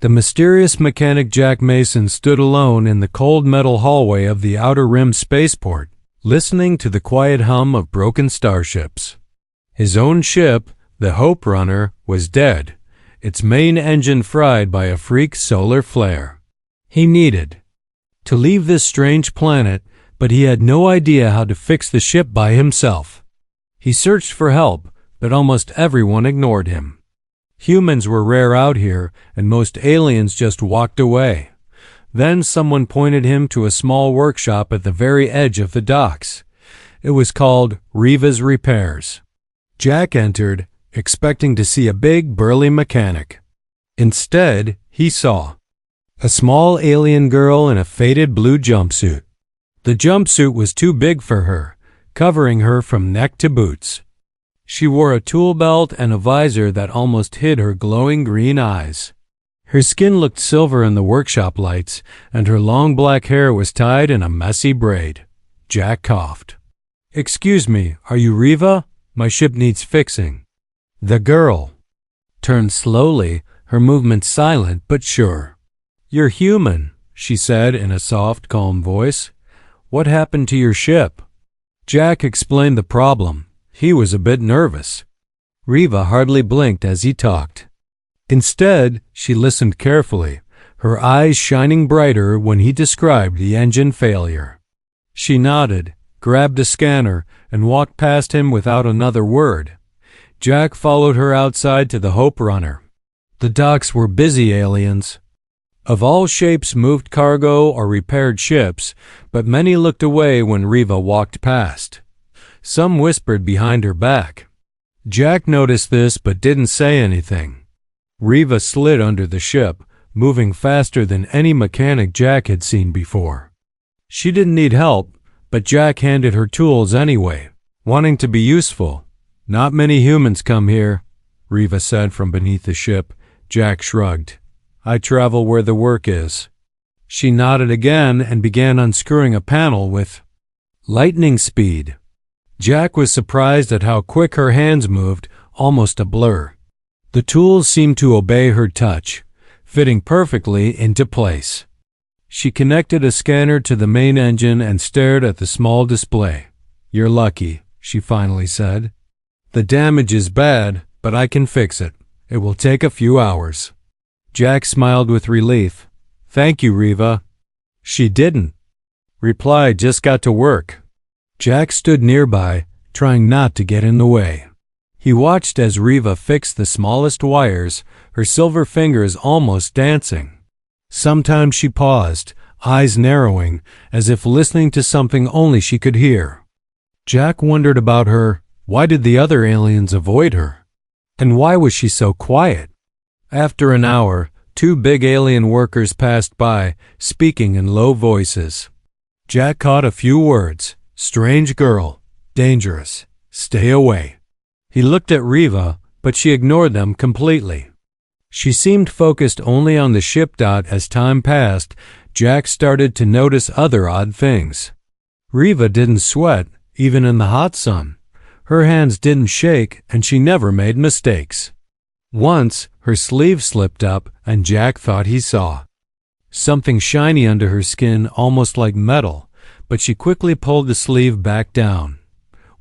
The mysterious mechanic Jack Mason stood alone in the cold metal hallway of the Outer Rim spaceport, listening to the quiet hum of broken starships. His own ship, the Hope Runner, was dead, its main engine fried by a freak solar flare. He needed to leave this strange planet, but he had no idea how to fix the ship by himself. He searched for help, but almost everyone ignored him. Humans were rare out here, and most aliens just walked away. Then someone pointed him to a small workshop at the very edge of the docks. It was called Riva's Repairs. Jack entered, expecting to see a big, burly mechanic. Instead, he saw a small alien girl in a faded blue jumpsuit. The jumpsuit was too big for her, covering her from neck to boots. She wore a tool belt and a visor that almost hid her glowing green eyes. Her skin looked silver in the workshop lights, and her long black hair was tied in a messy braid. Jack coughed. "Excuse me, are you Riva? My ship needs fixing." The girl turned slowly, her movements silent but sure. "You're human," she said in a soft, calm voice. "What happened to your ship?" Jack explained the problem. He was a bit nervous. Riva hardly blinked as he talked. Instead, she listened carefully, her eyes shining brighter when he described the engine failure. She nodded, grabbed a scanner, and walked past him without another word. Jack followed her outside to the Hope Runner. The docks were busy. Aliens of all shapes moved cargo or repaired ships, but many looked away when Riva walked past. Some whispered behind her back. Jack noticed this but didn't say anything. Riva slid under the ship, moving faster than any mechanic Jack had seen before. She didn't need help, but Jack handed her tools anyway, wanting to be useful. "Not many humans come here," Riva said from beneath the ship. Jack shrugged. "I travel where the work is." She nodded again and began unscrewing a panel with lightning speed. Jack was surprised at how quick her hands moved, almost a blur. The tools seemed to obey her touch, fitting perfectly into place. She connected a scanner to the main engine and stared at the small display. "You're lucky," she finally said. "The damage is bad, but I can fix it. It will take a few hours." Jack smiled with relief. "Thank you, Riva." She didn't reply, just got to work. Jack stood nearby, trying not to get in the way. He watched as Riva fixed the smallest wires, her silver fingers almost dancing. Sometimes she paused, eyes narrowing, as if listening to something only she could hear. Jack wondered about her. Why did the other aliens avoid her? And why was she so quiet? After an hour, two big alien workers passed by, speaking in low voices. Jack caught a few words. "Strange girl. Dangerous. Stay away." He looked at Riva, but she ignored them completely. She seemed focused only on the ship. As time passed, Jack started to notice other odd things. Riva didn't sweat, even in the hot sun. Her hands didn't shake, and she never made mistakes. Once, her sleeve slipped up, and Jack thought he saw something shiny under her skin, almost like metal, but she quickly pulled the sleeve back down.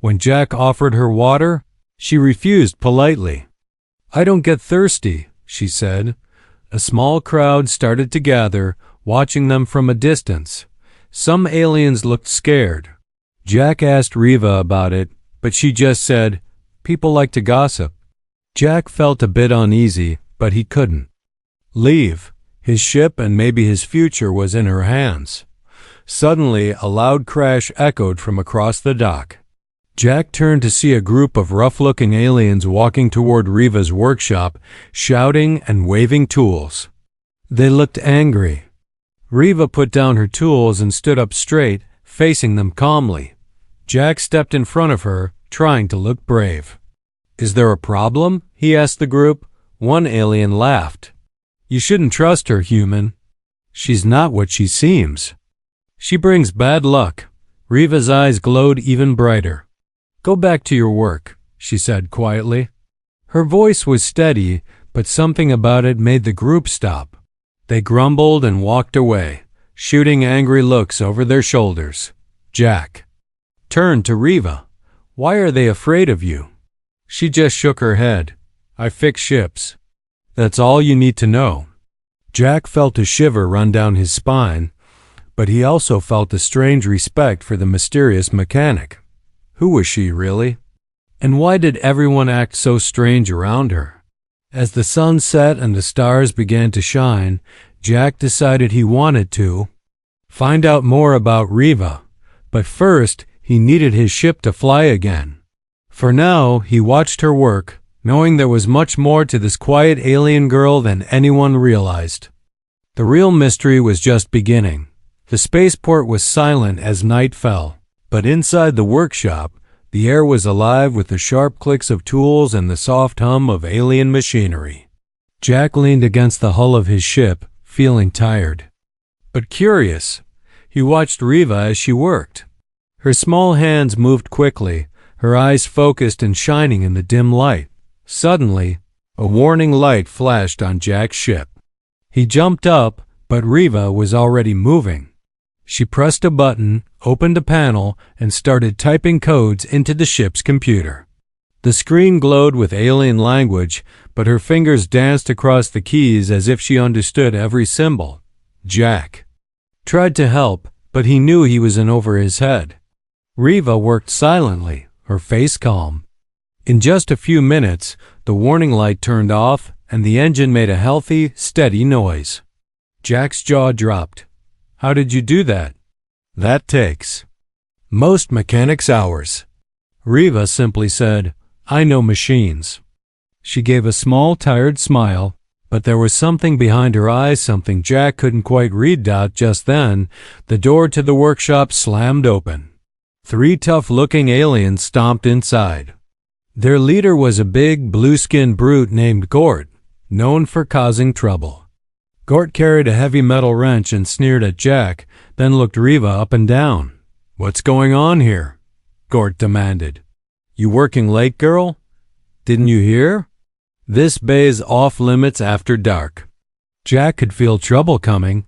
When Jack offered her water, she refused politely. "I don't get thirsty," she said. A small crowd started to gather, watching them from a distance. Some aliens looked scared. Jack asked Riva about it, but she just said, "People like to gossip." Jack felt a bit uneasy, but he couldn't leave. His ship and maybe his future was in her hands. Suddenly, a loud crash echoed from across the dock. Jack turned to see a group of rough-looking aliens walking toward Riva's workshop, shouting and waving tools. They looked angry. Riva put down her tools and stood up straight, facing them calmly. Jack stepped in front of her, trying to look brave. "Is there a problem?" he asked the group. One alien laughed. "You shouldn't trust her, human. She's not what she seems. She brings bad luck." Riva's eyes glowed even brighter. "Go back to your work," she said quietly. Her voice was steady, but something about it made the group stop. They grumbled and walked away, shooting angry looks over their shoulders. Jack turned to Riva. Why are they afraid of you? She just shook her head. I fix ships. That's all you need to know. Jack felt a shiver run down his spine, but he also felt a strange respect for the mysterious mechanic. Who was she, really? And why did everyone act so strange around her? As the sun set and the stars began to shine, Jack decided he wanted to find out more about Riva, but first he needed his ship to fly again. For now, he watched her work, knowing there was much more to this quiet alien girl than anyone realized. The real mystery was just beginning. The spaceport was silent as night fell, but inside the workshop, the air was alive with the sharp clicks of tools and the soft hum of alien machinery. Jack leaned against the hull of his ship, feeling tired, but curious. He watched Riva as she worked. Her small hands moved quickly, her eyes focused and shining in the dim light. Suddenly, a warning light flashed on Jack's ship. He jumped up, but Riva was already moving. She pressed a button, opened a panel, and started typing codes into the ship's computer. The screen glowed with alien language, but her fingers danced across the keys as if she understood every symbol. Jack tried to help, but he knew he was in over his head. Riva worked silently, her face calm. In just a few minutes, the warning light turned off, and the engine made a healthy, steady noise. Jack's jaw dropped. How did you do that? That takes most mechanics' hours. Riva simply said, I know machines. She gave a small, tired smile, but there was something behind her eyes, something Jack couldn't quite read out just then. The door to the workshop slammed open. 3 tough-looking aliens stomped inside. Their leader was a big, blue-skinned brute named Gort, known for causing trouble. Gort carried a heavy metal wrench and sneered at Jack, then looked Riva up and down. What's going on here? Gort demanded. You working late, girl? Didn't you hear? This bay's off limits after dark. Jack could feel trouble coming.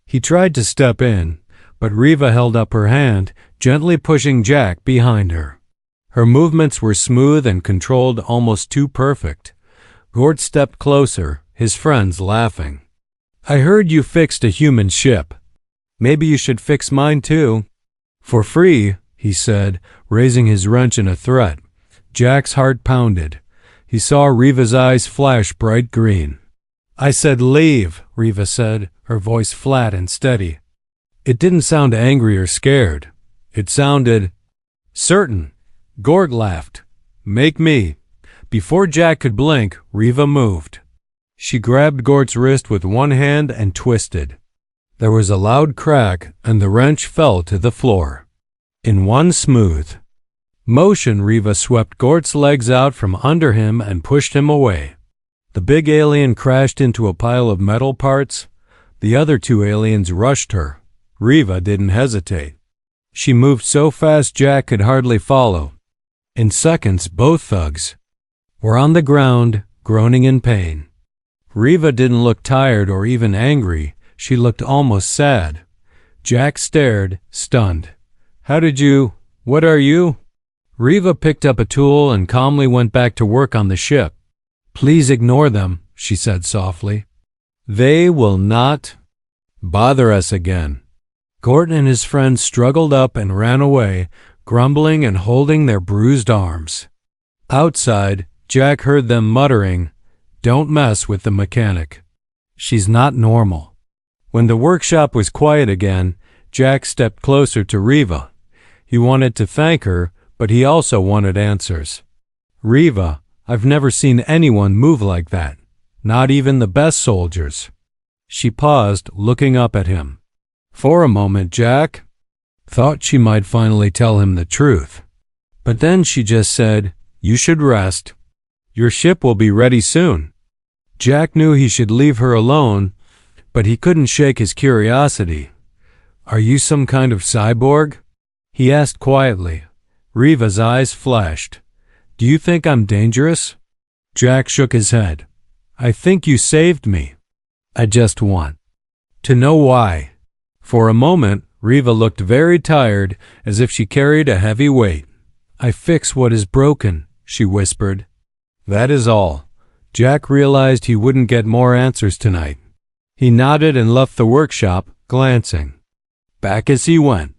He tried to step in, but Riva held up her hand, gently pushing Jack behind her. Her movements were smooth and controlled, almost too perfect. Gort stepped closer, his friends laughing. I heard you fixed a human ship. Maybe you should fix mine too. For free, he said, raising his wrench in a threat. Jack's heart pounded. He saw Riva's eyes flash bright green. I said leave, Riva said, her voice flat and steady. It didn't sound angry or scared. It sounded certain. Gort laughed. Make me. Before Jack could blink, Riva moved. She grabbed Gort's wrist with one hand and twisted. There was a loud crack, and the wrench fell to the floor. In one smooth motion, Riva swept Gort's legs out from under him and pushed him away. The big alien crashed into a pile of metal parts. The other 2 aliens rushed her. Riva didn't hesitate. She moved so fast Jack could hardly follow. In seconds, both thugs were on the ground, groaning in pain. Riva didn't look tired or even angry. She looked almost sad. Jack stared, stunned. What are you? Riva picked up a tool and calmly went back to work on the ship. Please ignore them, she said softly. They will not bother us again. Gort and his friends struggled up and ran away, grumbling and holding their bruised arms. Outside, Jack heard them muttering, Don't mess with the mechanic. She's not normal. When the workshop was quiet again, Jack stepped closer to Riva. He wanted to thank her, but he also wanted answers. Riva, I've never seen anyone move like that. Not even the best soldiers. She paused, looking up at him. For a moment, Jack thought she might finally tell him the truth. But then she just said, You should rest. Your ship will be ready soon. Jack knew he should leave her alone, but he couldn't shake his curiosity. Are you some kind of cyborg? He asked quietly. Riva's eyes flashed. Do you think I'm dangerous? Jack shook his head. I think you saved me. I just want to know why." For a moment, Riva looked very tired, as if she carried a heavy weight. "I fix what is broken," she whispered. "That is all." Jack realized he wouldn't get more answers tonight. He nodded and left the workshop, glancing back as he went.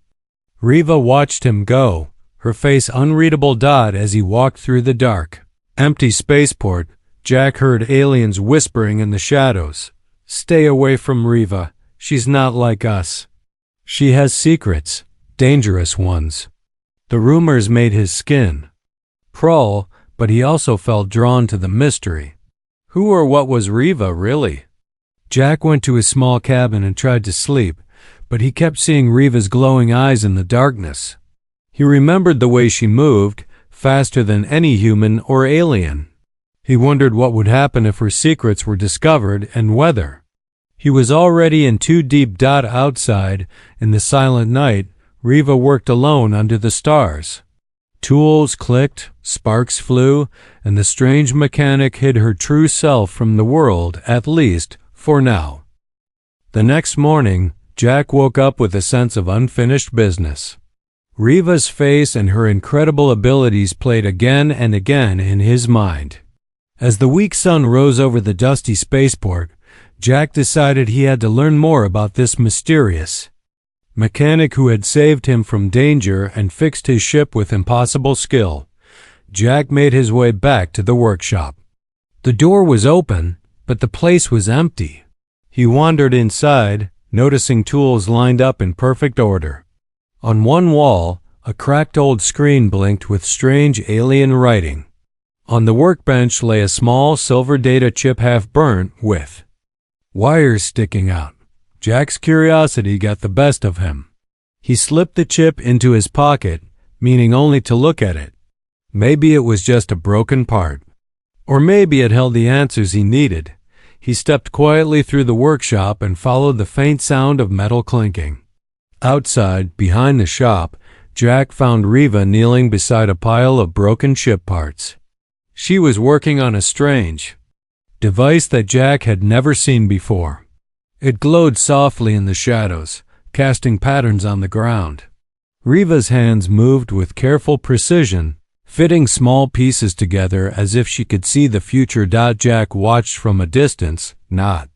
Riva watched him go, her face unreadable dot as he walked through the dark, empty spaceport. Jack heard aliens whispering in the shadows. "Stay away from Riva. She's not like us. She has secrets, dangerous ones." The rumors made his skin crawl, but he also felt drawn to the mystery. Who or what was Riva, really? Jack went to his small cabin and tried to sleep, but he kept seeing Riva's glowing eyes in the darkness. He remembered the way she moved, faster than any human or alien. He wondered what would happen if her secrets were discovered and whether. He was already in too deep. Outside, in the silent night, Riva worked alone under the stars. Tools clicked, sparks flew, and the strange mechanic hid her true self from the world, at least for now. The next morning, Jack woke up with a sense of unfinished business. Riva's face and her incredible abilities played again and again in his mind. As the weak sun rose over the dusty spaceport, Jack decided he had to learn more about this mysterious mechanic who had saved him from danger and fixed his ship with impossible skill. Jack made his way back to the workshop. The door was open, but the place was empty. He wandered inside, noticing tools lined up in perfect order. On one wall, a cracked old screen blinked with strange alien writing. On the workbench lay a small silver data chip half burnt, with wires sticking out. Jack's curiosity got the best of him. He slipped the chip into his pocket, meaning only to look at it. Maybe it was just a broken part. Or maybe it held the answers he needed. He stepped quietly through the workshop and followed the faint sound of metal clinking. Outside, behind the shop, Jack found Riva kneeling beside a pile of broken ship parts. She was working on a strange device that Jack had never seen before. It glowed softly in the shadows, casting patterns on the ground. Riva's hands moved with careful precision, fitting small pieces together as if she could see the future. Jack watched from a distance, not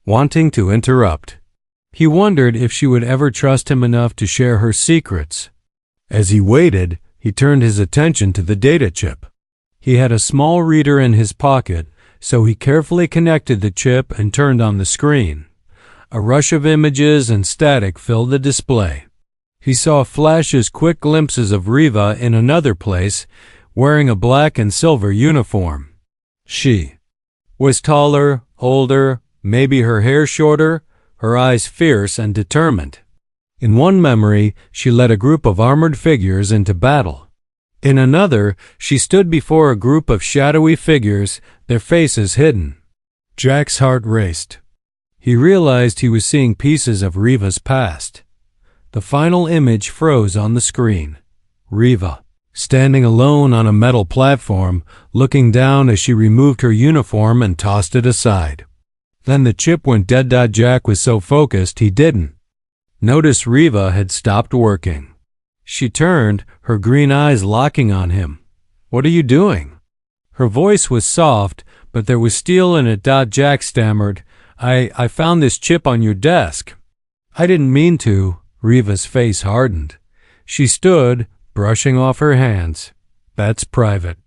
wanting to interrupt. He wondered if she would ever trust him enough to share her secrets. As he waited, he turned his attention to the data chip. He had a small reader in his pocket, so he carefully connected the chip and turned on the screen. A rush of images and static filled the display. He saw flashes, quick glimpses of Riva in another place, wearing a black and silver uniform. She was taller, older, maybe her hair shorter, her eyes fierce and determined. In one memory, she led a group of armored figures into battle. In another, she stood before a group of shadowy figures, their faces hidden. Jack's heart raced. He realized he was seeing pieces of Riva's past. The final image froze on the screen. Riva, standing alone on a metal platform, looking down as she removed her uniform and tossed it aside. Then the chip went dead. Jack was so focused he didn't notice Riva had stopped working. She turned, her green eyes locking on him. "What are you doing?" Her voice was soft, but there was steel in it. Jack stammered, I found this chip on your desk." "I didn't mean to." Riva's face hardened. She stood, brushing off her hands. "That's private.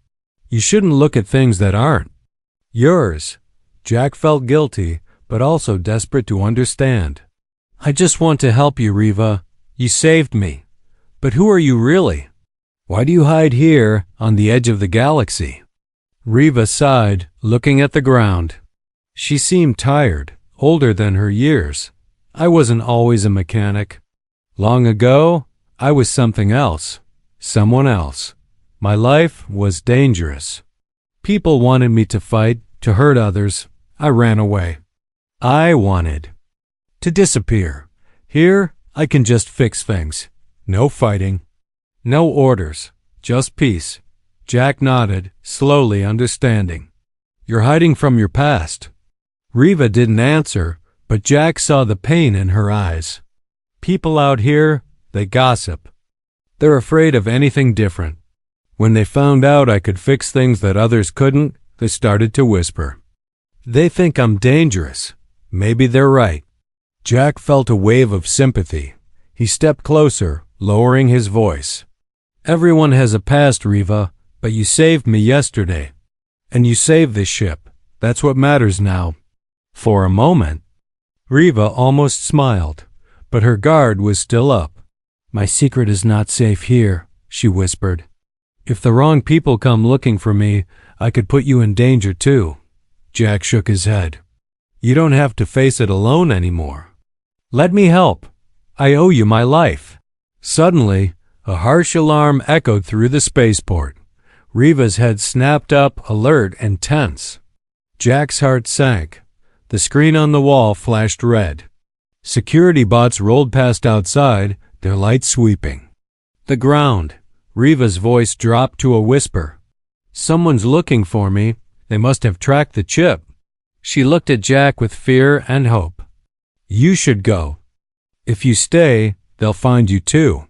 You shouldn't look at things that aren't yours." Jack felt guilty, but also desperate to understand. "I just want to help you, Riva. You saved me. But who are you really? Why do you hide here on the edge of the galaxy?" Riva sighed, looking at the ground. She seemed tired, older than her years. "I wasn't always a mechanic. Long ago, I was something else. Someone else. My life was dangerous. People wanted me to fight, to hurt others. I ran away. I wanted to disappear. Here, I can just fix things. No fighting. No orders. Just peace." Jack nodded, slowly understanding. "You're hiding from your past." Riva didn't answer, but Jack saw the pain in her eyes. People out here, they gossip. They're afraid of anything different. When they found out I could fix things that others couldn't, they started to whisper. They think I'm dangerous. Maybe they're right. Jack felt a wave of sympathy. He stepped closer, lowering his voice. Everyone has a past, Riva, but you saved me yesterday. And you saved this ship. That's what matters now. For a moment, Riva almost smiled, but her guard was still up. My secret is not safe here, she whispered. If the wrong people come looking for me, I could put you in danger too. Jack shook his head. You don't have to face it alone anymore. Let me help. I owe you my life. Suddenly, a harsh alarm echoed through the spaceport. Riva's head snapped up, alert and tense. Jack's heart sank. The screen on the wall flashed red. Security bots rolled past outside, their lights sweeping. The ground. Riva's voice dropped to a whisper. Someone's looking for me. They must have tracked the chip. She looked at Jack with fear and hope. You should go. If you stay, they'll find you too.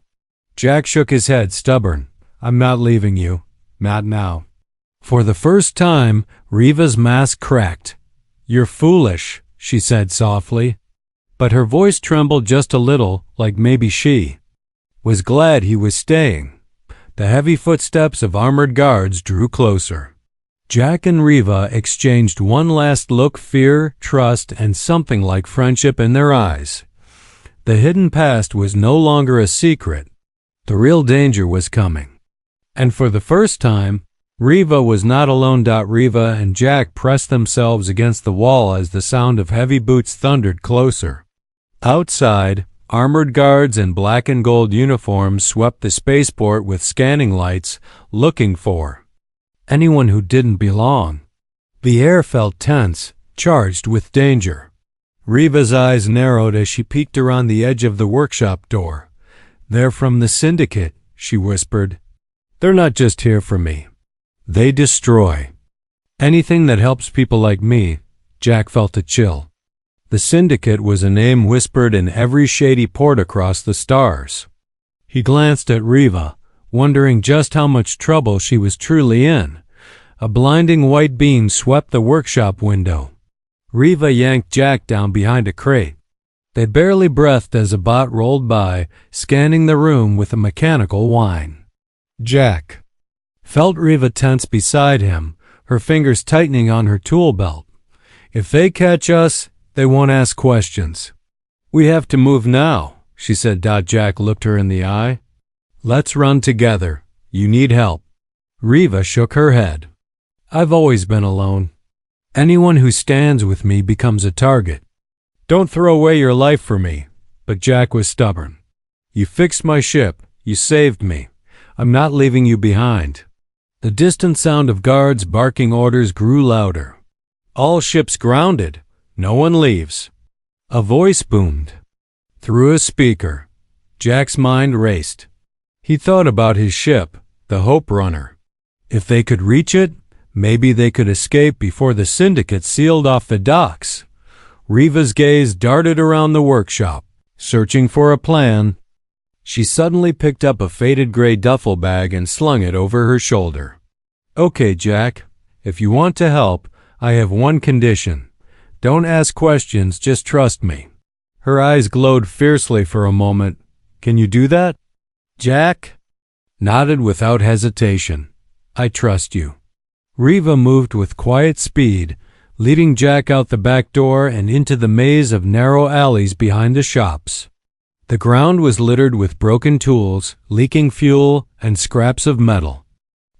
Jack shook his head, stubborn. I'm not leaving you. Not now. For the first time, Riva's mask cracked. You're foolish, she said softly. But her voice trembled just a little, like maybe she was glad he was staying. The heavy footsteps of armored guards drew closer. Jack and Riva exchanged one last look, fear, trust, and something like friendship in their eyes. The hidden past was no longer a secret. The real danger was coming. And for the first time, Riva was not alone. Riva and Jack pressed themselves against the wall as the sound of heavy boots thundered closer. Outside, armored guards in black and gold uniforms swept the spaceport with scanning lights, looking for anyone who didn't belong. The air felt tense, charged with danger. Riva's eyes narrowed as she peeked around the edge of the workshop door. They're from the Syndicate, she whispered. They're not just here for me. They destroy anything that helps people like me. Jack felt a chill. The Syndicate was a name whispered in every shady port across the stars. He glanced at Riva, wondering just how much trouble she was truly in. A blinding white beam swept the workshop window. Riva yanked Jack down behind a crate. They barely breathed as a bot rolled by, scanning the room with a mechanical whine. Jack felt Riva tense beside him, her fingers tightening on her tool belt. If they catch us, they won't ask questions. We have to move now, she said. Jack looked her in the eye. Let's run together. You need help. Riva shook her head. I've always been alone. Anyone who stands with me becomes a target. Don't throw away your life for me. But Jack was stubborn. You fixed my ship. You saved me. I'm not leaving you behind. The distant sound of guards barking orders grew louder. All ships grounded. No one leaves. A voice boomed through a speaker. Jack's mind raced. He thought about his ship, the Hope Runner. If they could reach it, maybe they could escape before the Syndicate sealed off the docks. Riva's gaze darted around the workshop, searching for a plan. She suddenly picked up a faded gray duffel bag and slung it over her shoulder. Okay, Jack, if you want to help, I have one condition. Don't ask questions, just trust me. Her eyes glowed fiercely for a moment. Can you do that? Jack nodded without hesitation. I trust you. Riva moved with quiet speed, leading Jack out the back door and into the maze of narrow alleys behind the shops. The ground was littered with broken tools, leaking fuel, and scraps of metal.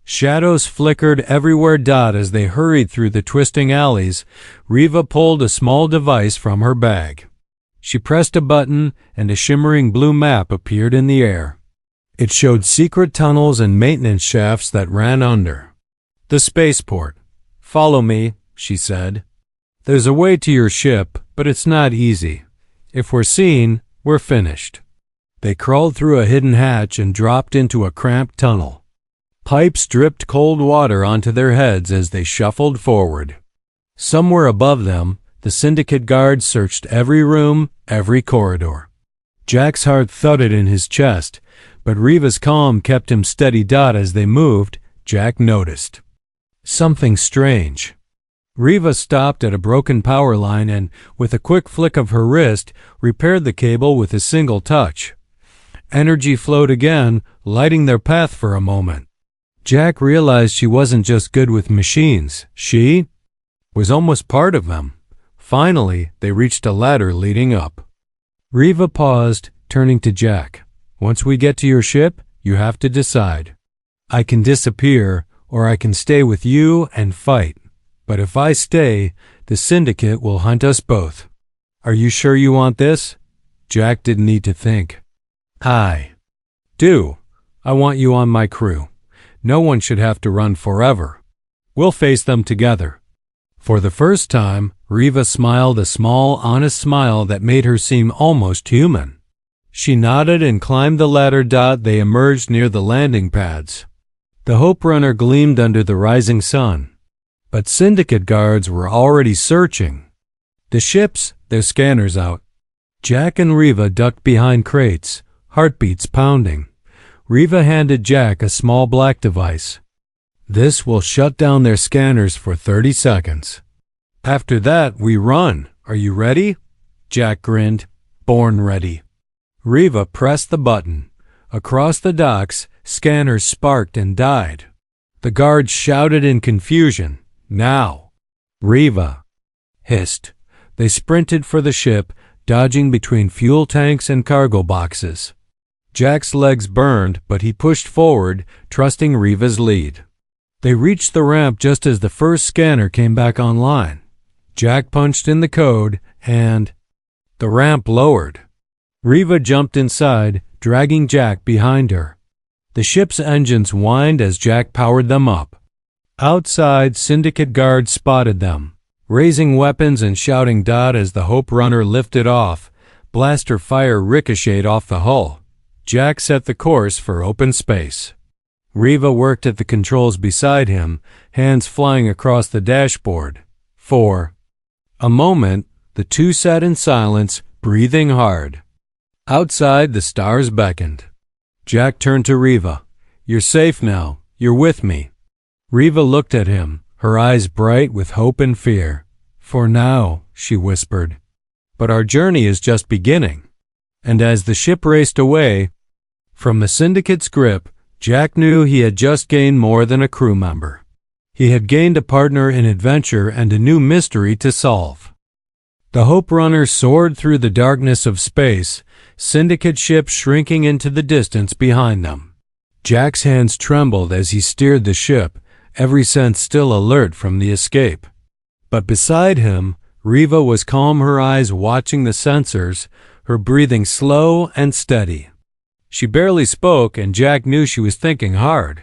Shadows flickered everywhere. As they hurried through the twisting alleys, Riva pulled a small device from her bag. She pressed a button, and a shimmering blue map appeared in the air. It showed secret tunnels and maintenance shafts that ran under the spaceport. Follow me, she said. There's a way to your ship, but it's not easy. If we're seen, we're finished. They crawled through a hidden hatch and dropped into a cramped tunnel. Pipes dripped cold water onto their heads as they shuffled forward. Somewhere above them, The syndicate guards searched every room, every corridor. Jack's heart thudded in his chest, but Riva's calm kept him steady. As they moved, Jack noticed something strange. Riva stopped at a broken power line and, with a quick flick of her wrist, repaired the cable with a single touch. Energy flowed again, lighting their path for a moment. Jack realized she wasn't just good with machines. She was almost part of them. Finally, they reached a ladder leading up. Riva paused, turning to Jack. Once we get to your ship, you have to decide. I can disappear, or I can stay with you and fight. But if I stay, the syndicate will hunt us both. Are you sure you want this? Jack didn't need to think. I do. I want you on my crew. No one should have to run forever. We'll face them together. For the first time, Riva smiled a small, honest smile that made her seem almost human. She nodded and climbed the ladder. They emerged near the landing pads. The Hope Runner gleamed under the rising sun. But syndicate guards were already searching. The ships, their scanners out. Jack and Riva ducked behind crates, heartbeats pounding. Riva handed Jack a small black device. This will shut down their scanners for 30 seconds. After that, we run. Are you ready? Jack grinned. Born ready. Riva pressed the button. Across the docks, scanners sparked and died. The guards shouted in confusion. Now! Riva hissed. They sprinted for the ship, dodging between fuel tanks and cargo boxes. Jack's legs burned, but he pushed forward, trusting Riva's lead. They reached the ramp just as the first scanner came back online. Jack punched in the code, and the ramp lowered. Riva jumped inside, dragging Jack behind her. The ship's engines whined as Jack powered them up. Outside, syndicate guards spotted them, raising weapons and shouting as the Hope Runner lifted off. Blaster fire ricocheted off the hull. Jack set the course for open space. Riva worked at the controls beside him, hands flying across the dashboard. For a moment, the two sat in silence, breathing hard. Outside, the stars beckoned. Jack turned to Riva. You're safe now. You're with me. Riva looked at him, her eyes bright with hope and fear. For now, she whispered. But our journey is just beginning. And as the ship raced away from the syndicate's grip, Jack knew he had just gained more than a crew member. He had gained a partner in adventure and a new mystery to solve. The Hope Runner soared through the darkness of space, syndicate ships shrinking into the distance behind them. Jack's hands trembled as he steered the ship, every sense still alert from the escape. But beside him, Riva was calm, her eyes watching the sensors, her breathing slow and steady. She barely spoke, and Jack knew she was thinking hard.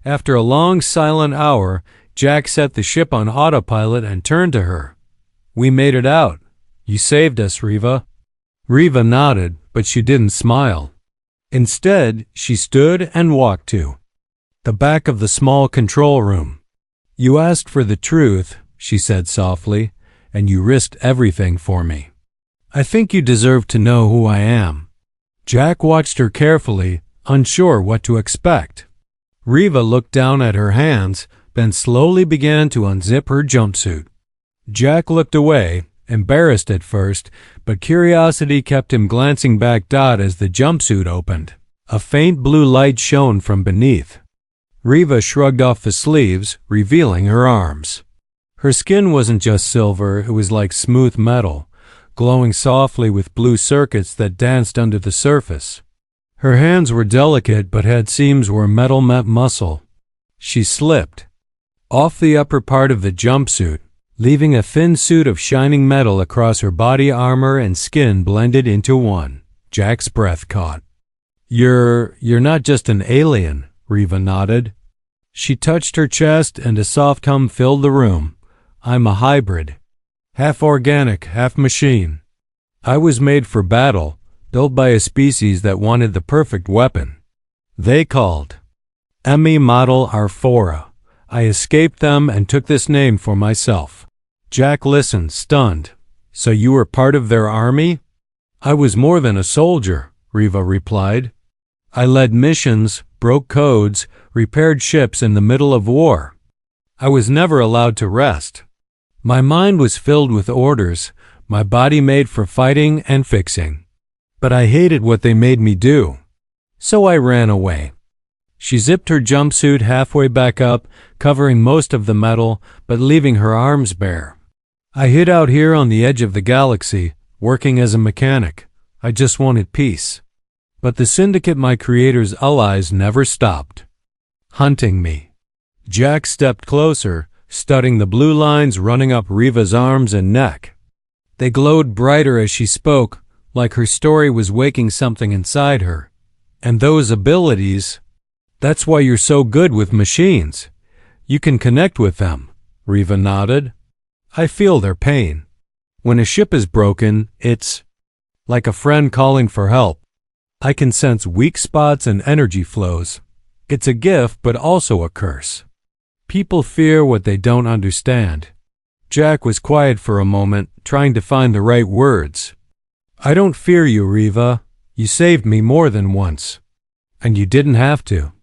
After a long, silent hour, Jack set the ship on autopilot and turned to her. We made it out. You saved us, Riva. Riva nodded, but she didn't smile. Instead, she stood and walked to the back of the small control room. You asked for the truth, she said softly, and you risked everything for me. I think you deserve to know who I am. Jack watched her carefully, unsure what to expect. Riva looked down at her hands, then slowly began to unzip her jumpsuit. Jack looked away, embarrassed at first, but curiosity kept him glancing back. As the jumpsuit opened, a faint blue light shone from beneath. Riva shrugged off the sleeves, revealing her arms. Her skin wasn't just silver, it was like smooth metal, glowing softly with blue circuits that danced under the surface. Her hands were delicate but had seams where metal met muscle. She slipped off the upper part of the jumpsuit, leaving a thin suit of shining metal across her body. Armor and skin blended into one. Jack's breath caught. You're not just an alien, Riva nodded. She touched her chest and a soft hum filled the room. I'm a hybrid. Half organic, half machine. I was made for battle, built by a species that wanted the perfect weapon. They called ME Model Arphora. I escaped them and took this name for myself. Jack listened, stunned. So you were part of their army? I was more than a soldier, Riva replied. I led missions, broke codes, repaired ships in the middle of war. I was never allowed to rest. My mind was filled with orders, my body made for fighting and fixing. But I hated what they made me do. So I ran away. She zipped her jumpsuit halfway back up, covering most of the metal, but leaving her arms bare. I hid out here on the edge of the galaxy, working as a mechanic. I just wanted peace. But the syndicate, my creator's allies, never stopped hunting me. Jack stepped closer, studying the blue lines running up Riva's arms and neck. They glowed brighter as she spoke, like her story was waking something inside her. And those abilities, that's why you're so good with machines. You can connect with them, Riva nodded. I feel their pain. When a ship is broken, it's like a friend calling for help. I can sense weak spots and energy flows. It's a gift, but also a curse. People fear what they don't understand. Jack was quiet for a moment, trying to find the right words. I don't fear you, Riva. You saved me more than once. And you didn't have to.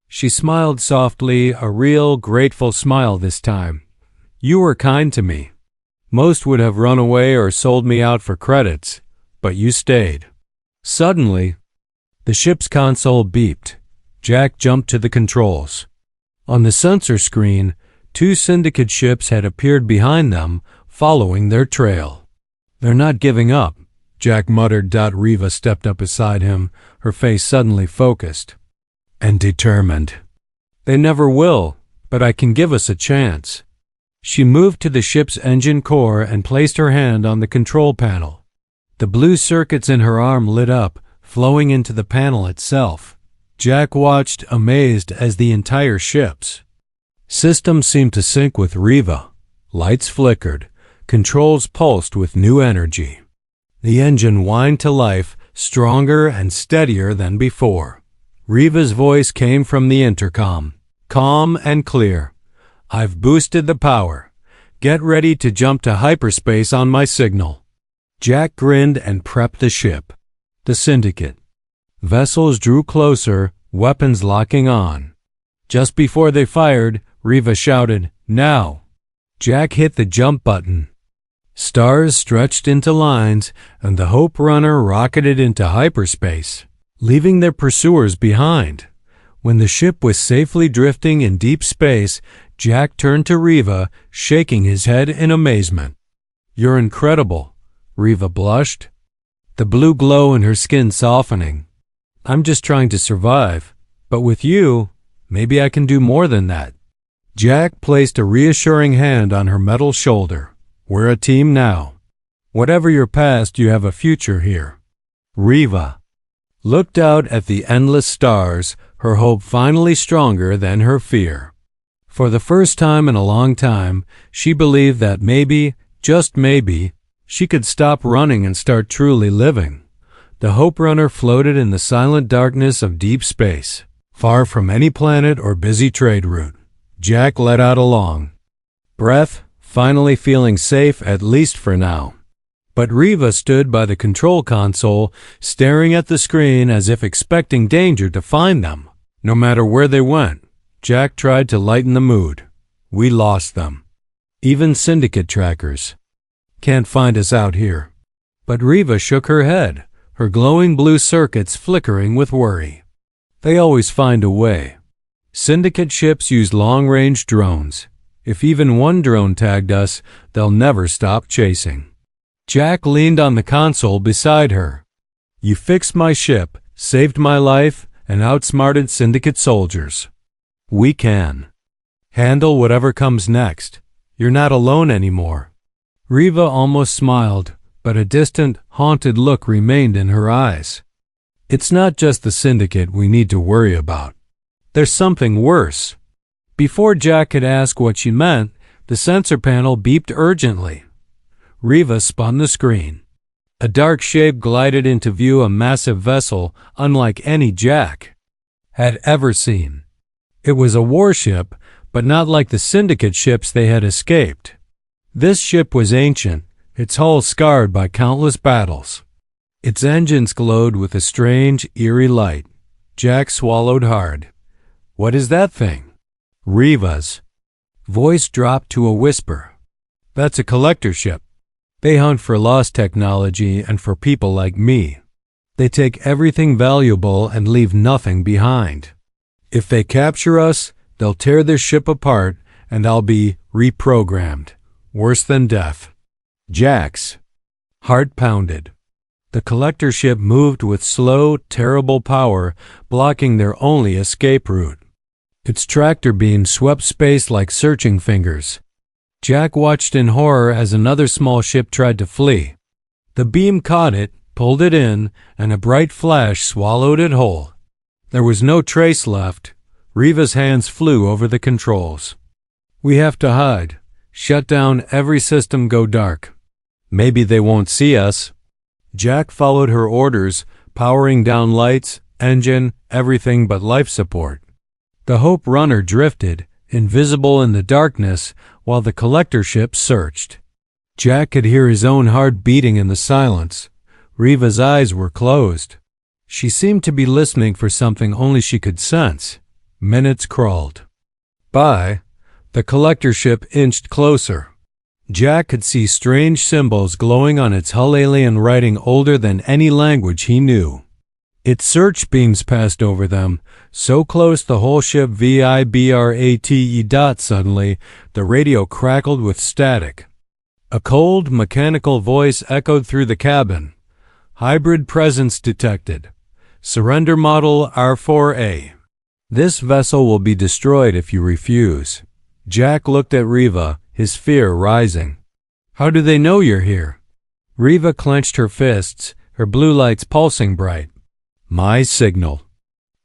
She smiled softly, a real, grateful smile this time. You were kind to me. Most would have run away or sold me out for credits, but you stayed. Suddenly, the ship's console beeped. Jack jumped to the controls. On the sensor screen, 2 syndicate ships had appeared behind them, following their trail. They're not giving up, Jack muttered. Riva stepped up beside him, her face suddenly focused and determined. They never will, but I can give us a chance. She moved to the ship's engine core and placed her hand on the control panel. The blue circuits in her arm lit up, flowing into the panel itself. Jack watched, amazed, as the entire ship's system seemed to sync with Riva. Lights flickered, controls pulsed with new energy. The engine whined to life, stronger and steadier than before. Riva's voice came from the intercom, calm and clear. I've boosted the power. Get ready to jump to hyperspace on my signal. Jack grinned and prepped the ship. The syndicate vessels drew closer, weapons locking on. Just before they fired, Riva shouted, now. Jack hit the jump button. Stars stretched into lines, and the Hope Runner rocketed into hyperspace, leaving their pursuers behind. When the ship was safely drifting in deep space, Jack turned to Riva, shaking his head in amazement. You're incredible, Riva blushed, the blue glow in her skin softening. I'm just trying to survive, but with you, maybe I can do more than that. Jack placed a reassuring hand on her metal shoulder. We're a team now. Whatever your past, you have a future here. Riva looked out at the endless stars, her hope finally stronger than her fear. For the first time in a long time, she believed that maybe, just maybe, she could stop running and start truly living. The Hope Runner floated in the silent darkness of deep space, far from any planet or busy trade route. Jack let out a long breath, finally feeling safe, at least for now. But Riva stood by the control console, staring at the screen as if expecting danger to find them. No matter where they went, Jack tried to lighten the mood. We lost them. Even syndicate trackers can't find us out here. But Riva shook her head, her glowing blue circuits flickering with worry. They always find a way. Syndicate ships use long-range drones. If even one drone tagged us, they'll never stop chasing. Jack leaned on the console beside her. You fixed my ship, saved my life, and outsmarted syndicate soldiers. We can handle whatever comes next. You're not alone anymore. Riva almost smiled, but a distant, haunted look remained in her eyes. It's not just the syndicate we need to worry about. There's something worse. Before Jack could ask what she meant, the sensor panel beeped urgently. Riva spun the screen. A dark shape glided into view, a massive vessel unlike any Jack had ever seen. It was a warship, but not like the syndicate ships they had escaped. This ship was ancient, its hull scarred by countless battles. Its engines glowed with a strange, eerie light. Jack swallowed hard. "What is that thing?" "Riva's." Voice dropped to a whisper. "That's a collector ship. They hunt for lost technology and for people like me. They take everything valuable and leave nothing behind. If they capture us, they'll tear this ship apart and I'll be reprogrammed. Worse than death." Jack's heart pounded. The collector ship moved with slow, terrible power, blocking their only escape route. Its tractor beam swept space like searching fingers. Jack watched in horror as another small ship tried to flee. The beam caught it, pulled it in, and a bright flash swallowed it whole. There was no trace left. Riva's hands flew over the controls. "We have to hide. Shut down every system, go dark. Maybe they won't see us." Jack followed her orders, powering down lights, engine, everything but life support. The Hope Runner drifted, invisible in the darkness, while the collector ship searched. Jack could hear his own heart beating in the silence. Riva's eyes were closed. She seemed to be listening for something only she could sense. Minutes crawled by. The collector ship inched closer. Jack could see strange symbols glowing on its hull, alien writing older than any language he knew. Its search beams passed over them, so close the whole ship vibrate. Suddenly, the radio crackled with static. A cold, mechanical voice echoed through the cabin. "Hybrid presence detected. Surrender model R4A. This vessel will be destroyed if you refuse." Jack looked at Riva, his fear rising. "How do they know you're here?" Riva clenched her fists, her blue lights pulsing bright. "My signal.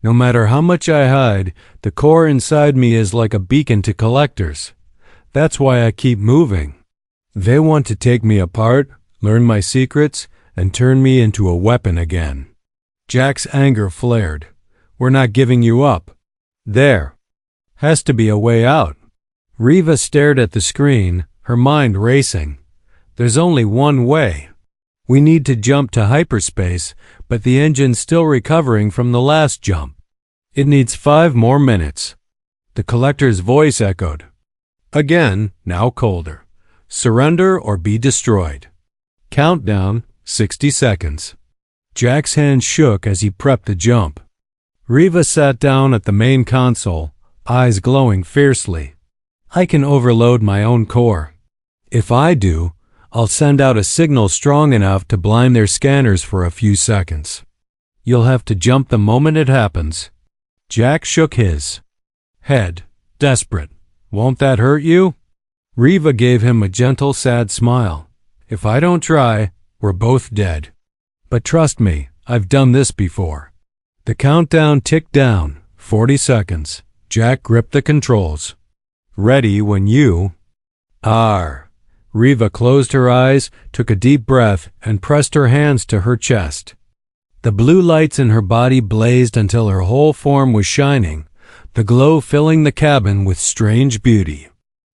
No matter how much I hide, the core inside me is like a beacon to collectors. That's why I keep moving. They want to take me apart, learn my secrets, and turn me into a weapon again." Jack's anger flared. "We're not giving you up. There has to be a way out." Riva stared at the screen, her mind racing. "There's only one way. We need to jump to hyperspace, but the engine's still recovering from the last jump. It needs 5 more minutes." The collector's voice echoed. Again, now colder. "Surrender or be destroyed. Countdown, 60 seconds. Jack's hand shook as he prepped to jump. Riva sat down at the main console, eyes glowing fiercely. "I can overload my own core. If I do, I'll send out a signal strong enough to blind their scanners for a few seconds. You'll have to jump the moment it happens." Jack shook his head, desperate. "Won't that hurt you?" Riva gave him a gentle, sad smile. "If I don't try, we're both dead. But trust me, I've done this before." The countdown ticked down, 40 seconds. Jack gripped the controls. "Ready when you are." Riva closed her eyes, took a deep breath, and pressed her hands to her chest. The blue lights in her body blazed until her whole form was shining, the glow filling the cabin with strange beauty.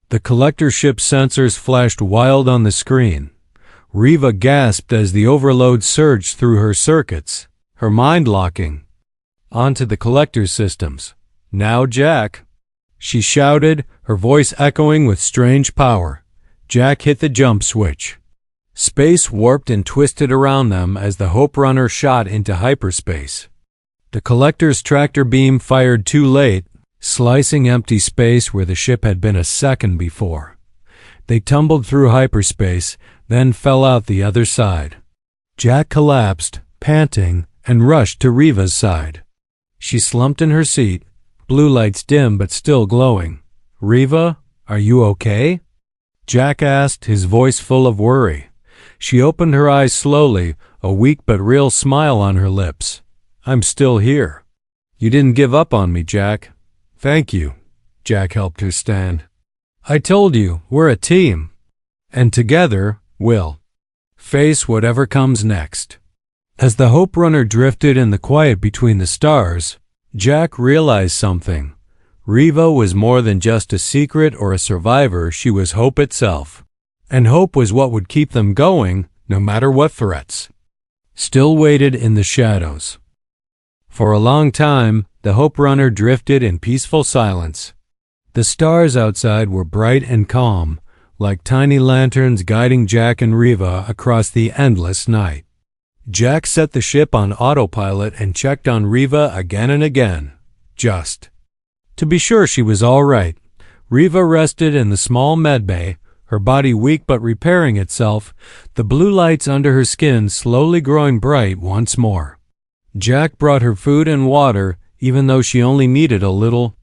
The collector ship's sensors flashed wild on the screen. Riva gasped as the overload surged through her circuits, her mind locking onto the collector's systems. "Now, Jack," she shouted, her voice echoing with strange power. Jack hit the jump switch. Space warped and twisted around them as the Hope Runner shot into hyperspace. The collector's tractor beam fired too late, slicing empty space where the ship had been a second before. They tumbled through hyperspace, then fell out the other side. Jack collapsed, panting, and rushed to Riva's side. She slumped in her seat, blue lights dim but still glowing. "Riva, are you okay?" Jack asked, his voice full of worry. She opened her eyes slowly, a weak but real smile on her lips. "I'm still here." "You didn't give up on me, Jack." "Thank you." Jack helped her stand. "I told you, we're a team. And together, we'll face whatever comes next." As the Hope Runner drifted in the quiet between the stars, Jack realized something. Riva was more than just a secret or a survivor, she was hope itself. and hope was what would keep them going, no matter what threats still waited in the shadows. For a long time, the Hope Runner drifted in peaceful silence. The stars outside were bright and calm, like tiny lanterns guiding Jack and Riva across the endless night. Jack set the ship on autopilot and checked on Riva again and again, just to be sure she was all right. Riva rested in the small medbay, her body weak but repairing itself, the blue lights under her skin slowly growing bright once more. Jack brought her food and water, even though she only needed a little.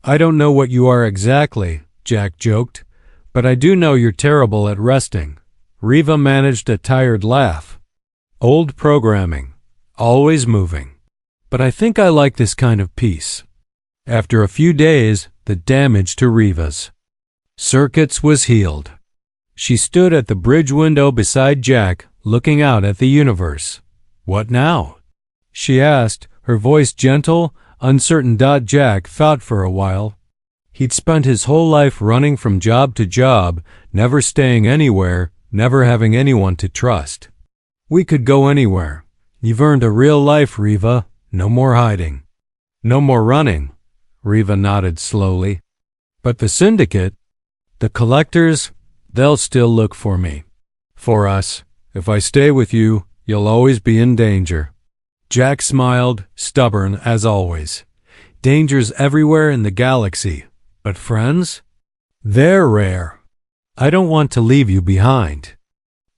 "I don't know what you are exactly," Jack joked, "but I do know you're terrible at resting." Riva managed a tired laugh. "Old programming, always moving. But I think I like this kind of peace." After a few days, the damage to Riva's circuits was healed. She stood at the bridge window beside Jack, looking out at the universe. "What now?" she asked, her voice gentle, uncertain. Jack thought for a while. He'd spent his whole life running from job to job, never staying anywhere, never having anyone to trust. "We could go anywhere. You've earned a real life, Riva. No more hiding. No more running." Riva nodded slowly. "But the syndicate, the collectors, they'll still look for me. For us. If I stay with you, you'll always be in danger." Jack smiled, stubborn as always. "Danger's everywhere in the galaxy. But friends? They're rare. I don't want to leave you behind.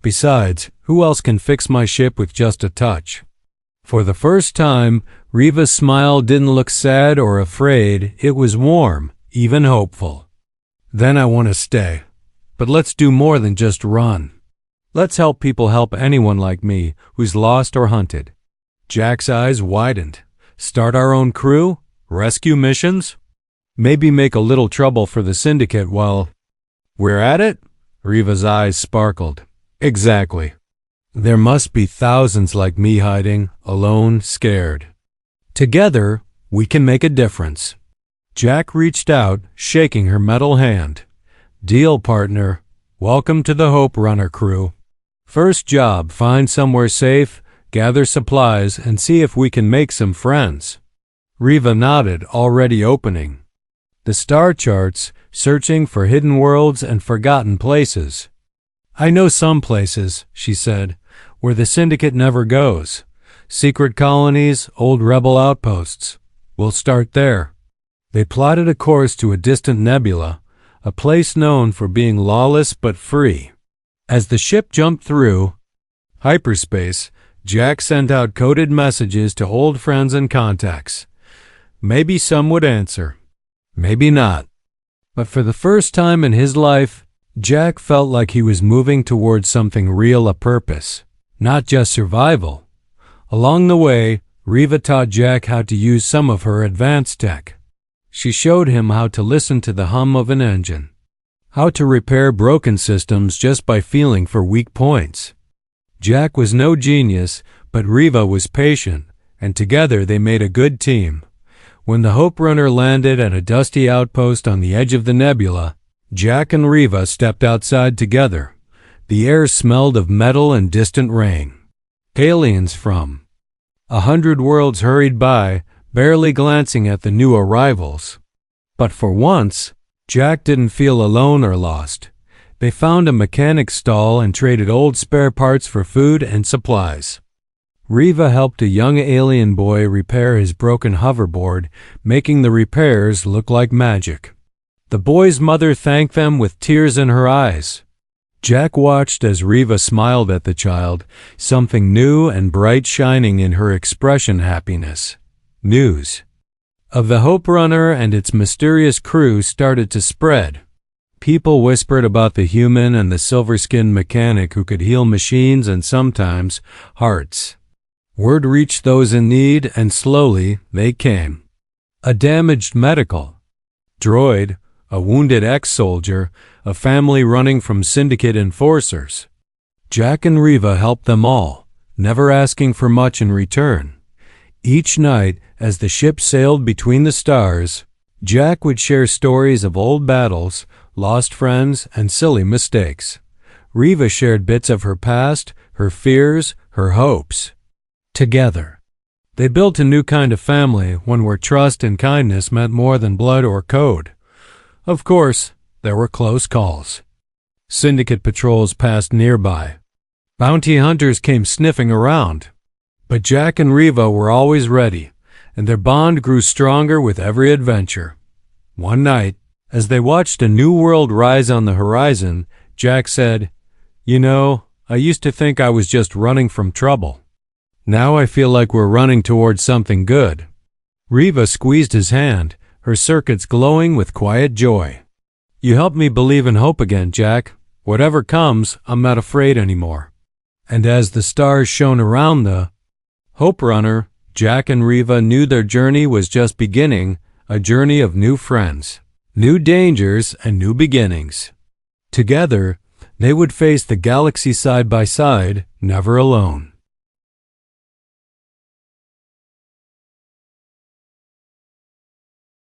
Besides, who else can fix my ship with just a touch?" For the first time, Riva's smile didn't look sad or afraid. It was warm, even hopeful. "Then I want to stay. But let's do more than just run. Let's help people help anyone like me who's lost or hunted." Jack's eyes widened. "Start our own crew? Rescue missions? Maybe make a little trouble for the syndicate while we're at it?" Riva's eyes sparkled. "Exactly. There must be thousands like me hiding, alone, scared. Together, we can make a difference." Jack reached out, shaking her metal hand. "Deal, partner. Welcome to the Hope Runner crew. First job, find somewhere safe, gather supplies, and see if we can make some friends." Riva nodded, already opening the star charts, searching for hidden worlds and forgotten places. "I know some places," she said, "where the syndicate never goes. Secret colonies, old rebel outposts. We'll start there." They plotted a course to a distant nebula, a place known for being lawless but free. As the ship jumped through hyperspace, Jack sent out coded messages to old friends and contacts. Maybe some would answer. Maybe not. But for the first time in his life, Jack felt like he was moving towards something real, a purpose, not just survival. Along the way, Riva taught Jack how to use some of her advanced tech. She showed him how to listen to the hum of an engine, how to repair broken systems just by feeling for weak points. Jack was no genius, but Riva was patient, and together they made a good team. When the Hope Runner landed at a dusty outpost on the edge of the nebula, Jack and Riva stepped outside together. The air smelled of metal and distant rain. Aliens from 100 worlds hurried by, barely glancing at the new arrivals. But for once, Jack didn't feel alone or lost. They found a mechanic's stall and traded old spare parts for food and supplies. Riva helped a young alien boy repair his broken hoverboard, making the repairs look like magic. The boy's mother thanked them with tears in her eyes. Jack watched as Riva smiled at the child, something new and bright shining in her expression. Happiness. News of the Hope Runner and its mysterious crew started to spread. People whispered about the human and the silver-skinned mechanic who could heal machines and sometimes hearts. Word reached those in need, and slowly they came. A damaged medical droid, a wounded ex-soldier, a family running from syndicate enforcers. Jack and Riva helped them all, never asking for much in return. Each night, as the ship sailed between the stars, Jack would share stories of old battles, lost friends, and silly mistakes. Riva shared bits of her past, her fears, her hopes. Together, they built a new kind of family, one where trust and kindness meant more than blood or code. Of course, there were close calls. Syndicate patrols passed nearby. Bounty hunters came sniffing around. But Jack and Riva were always ready, and their bond grew stronger with every adventure. One night, as they watched a new world rise on the horizon, Jack said, "You know, I used to think I was just running from trouble. Now I feel like we're running towards something good." Riva squeezed his hand, her circuits glowing with quiet joy. "You helped me believe in hope again, Jack. Whatever comes, I'm not afraid anymore." And as the stars shone around the Hope Runner, Jack and Riva knew their journey was just beginning, a journey of new friends, new dangers, and new beginnings. Together, they would face the galaxy side by side, never alone.